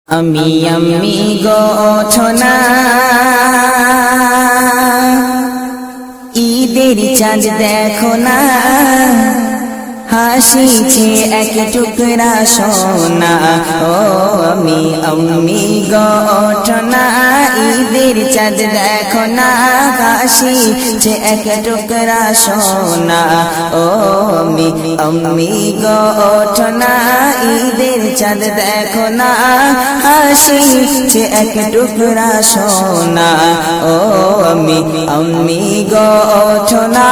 আমি গো ওঠোনা ঈদের চাঁদ দেখো না হাসিছে এক টুকরা সোনা ও আমি গো ওঠোনা ঈদের চাঁদ দেখো না হাসিছে এক টুকরা সোনা ও আমি গো ওঠোনা ঈদের চাঁদ দেখো না হাসিছে এক টুকরা সোনা ও আমি গো ওঠোনা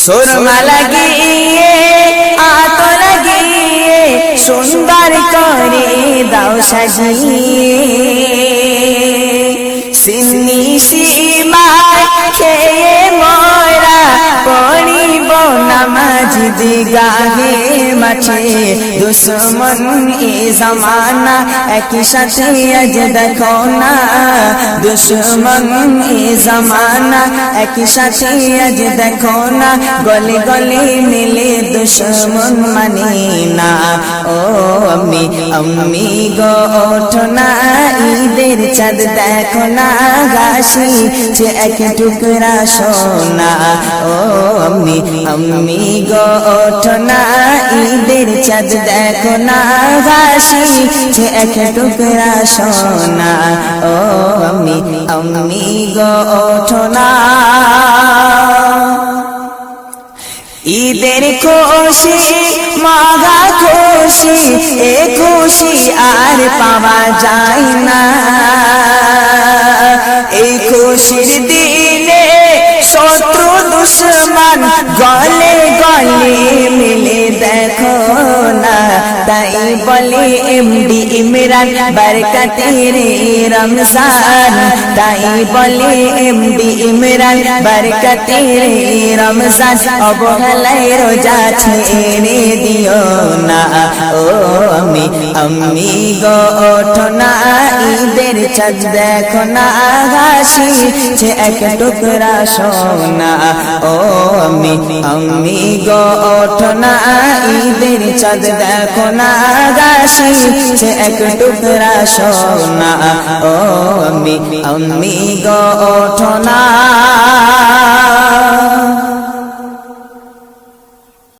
সুরমা লাগিয়ে আতো লাগিয়ে সুন্দর করে দাও সাজিয়ে সিন্নি সীমায় খেয়ে মোরা পড়িব নামাজ দিগাহে মাঠে দুশ্মন এ জামানা একই সাথে আজ দেখো না দুশ্মন এ জামানা একই সাথে আজ দেখো না গলে গলে মিলে দুশ্মন মানে না ও আমি গো ওঠোনা ঈদের চাঁদ দেখো না হাসিছে এক টুকরা সোনা ও আমি গো ওঠোনা ঈদের চাঁদ দেখো না হাসিছে এক টুকরা সোনা ও আমি গো ওঠোনা ঈদের খুশি মাগা খুশি এ খুশি আর পাওয়া যায় না এই খুশির দিনে শত্রু দুশ্মন গলে গলে মিলে দেখো না তাই বলে এমডি ইমরান বরকতের রমজান তাই বলে এমডি ইমরান বরকতের রমজান অবহেলায় রোজা ছেড়ে দিও না ও আমি গো ওঠোনা ঈদের চাঁদ দেখো না হাসিছে এক টুকরা সোনা ও আমি গো ওঠোনা ঈদের চাঁদ দেখো না হাসিছে এক টুকরা সোনা ও আমি গো ওঠোনা।